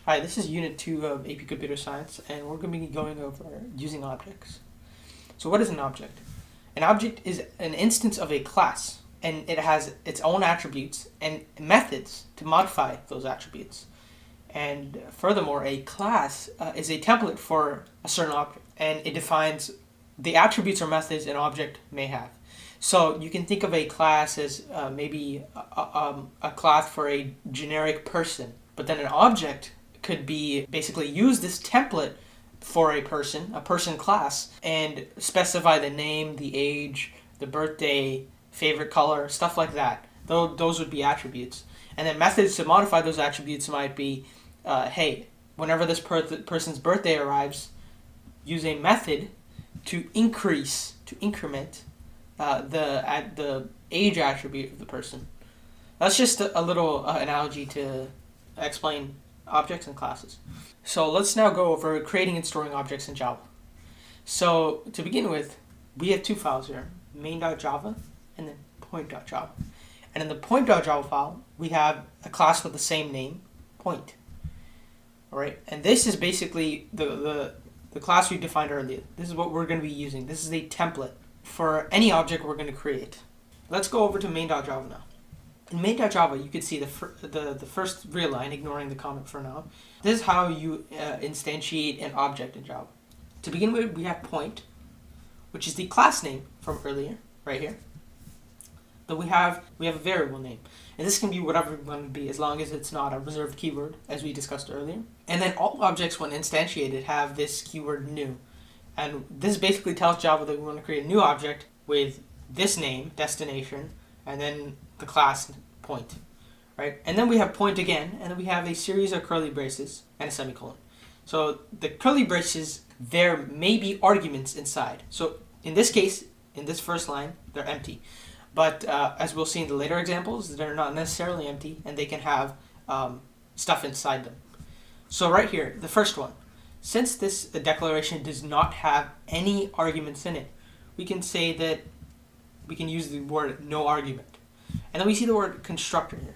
Hi, this is Unit 2 of AP Computer Science, and we're going to be going over using objects. So what is an object? An object is an instance of a class, and it has its own attributes and methods to modify those attributes. And furthermore, a class is a template for a certain object, and it defines the attributes or methods an object may have. So you can think of a class as maybe a class for a generic person, but then an object could be basically use this template for a person class, and specify the name, the age, the birthday, favorite color, stuff like that. Those would be attributes. And then methods to modify those attributes might be, hey, whenever this person's birthday arrives, use a method to increment the age attribute of the person. That's just a little analogy to explain objects and classes. So let's now go over creating and storing objects in Java. So to begin with, we have two files here, main.java and then point.java. And in the point.java file, we have a class with the same name, point. All right, and this is basically the class we defined earlier. This is what we're going to be using. This is a template for any object we're going to create. Let's go over to main.java now. In main.java, you can see the first real line, ignoring the comment for now. This is how you instantiate an object in Java. To begin with, we have point, which is the class name from earlier, right here. Then we have a variable name, and this can be whatever we want it to be, as long as it's not a reserved keyword, as we discussed earlier. And then all objects, when instantiated, have this keyword new, and this basically tells Java that we want to create a new object with this name, destination, and then the class point, right? And then we have point again, and then we have a series of curly braces and a semicolon. So the curly braces, there may be arguments inside. So in this case, in this first line, they're empty. But as we'll see in the later examples, they're not necessarily empty, and they can have stuff inside them. So right here, the first one, since this declaration does not have any arguments in it, we can say that we can use the word no argument. And then we see the word constructor here.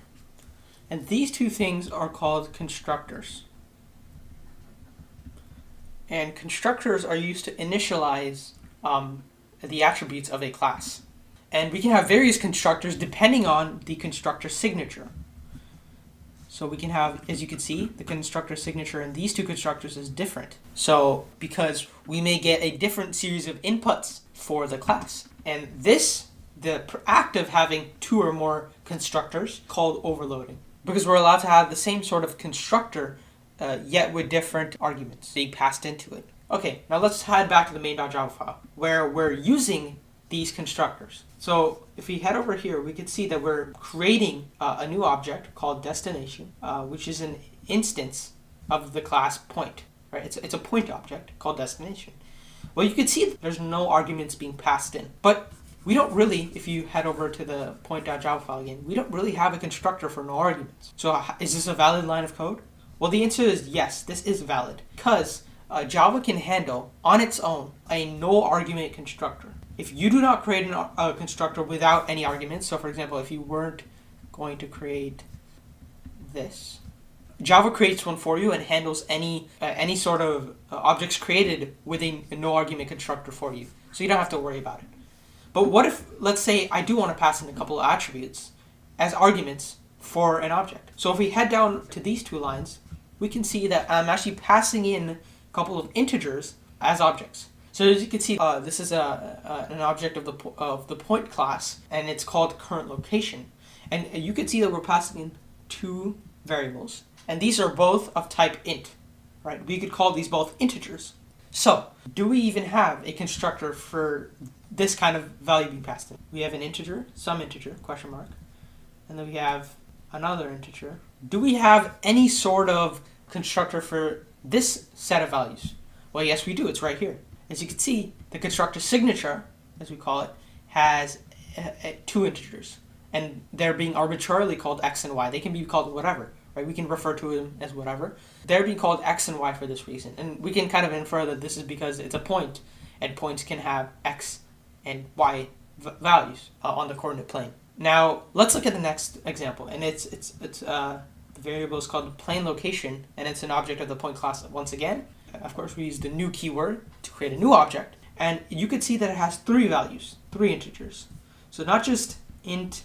And these two things are called constructors. And constructors are used to initialize the attributes of a class. And we can have various constructors depending on the constructor signature. So we can have, as you can see, the constructor signature in these two constructors is different. So because we may get a different series of inputs for the class. And the act of having two or more constructors called overloading, because we're allowed to have the same sort of constructor yet with different arguments being passed into it. Okay, now let's head back to the main.java file where we're using these constructors. So if we head over here, we can see that we're creating a new object called destination, which is an instance of the class point. Right? It's a point object called destination. Well, you can see that there's no arguments being passed in, but we don't really, if you head over to the point.java file again, we don't really have a constructor for no arguments. So is this a valid line of code? Well, the answer is yes, this is valid, because Java can handle, on its own, a no argument constructor. If you do not create a constructor without any arguments, so for example, if you weren't going to create this, Java creates one for you and handles any sort of objects created with a no argument constructor for you. So you don't have to worry about it. But what if, let's say, I do want to pass in a couple of attributes as arguments for an object. So if we head down to these two lines, we can see that I'm actually passing in a couple of integers as objects. So as you can see, this is an object of the point class, and it's called current location. And you can see that we're passing in two variables, and these are both of type int, right? We could call these both integers. So do we even have a constructor for this kind of value being passed in? We have an integer, some integer, question mark, and then we have another integer. Do we have any sort of constructor for this set of values? Well, yes, we do. It's right here. As you can see, the constructor signature, as we call it, has two integers, and they're being arbitrarily called x and y. They can be called whatever, right? We can refer to them as whatever. They're being called x and y for this reason, and we can kind of infer that this is because it's a point, and points can have x and y values on the coordinate plane. Now let's look at the next example, and it's The variable is called plain location, and it's an object of the point class once again. Of course, we use the new keyword to create a new object. And you can see that it has 3 values, 3 integers. So not just int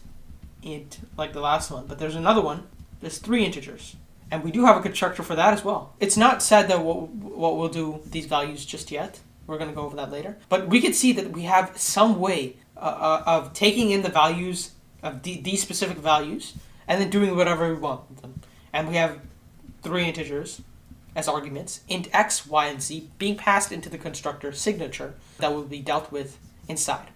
like the last one, but there's another one. There's 3 integers. And we do have a constructor for that as well. It's not said that what we'll do these values just yet. We're going to go over that later. But we can see that we have some way of taking in the values of these specific values and then doing whatever we want with them. And we have 3 integers as arguments, int x, y, and z, being passed into the constructor signature that will be dealt with inside.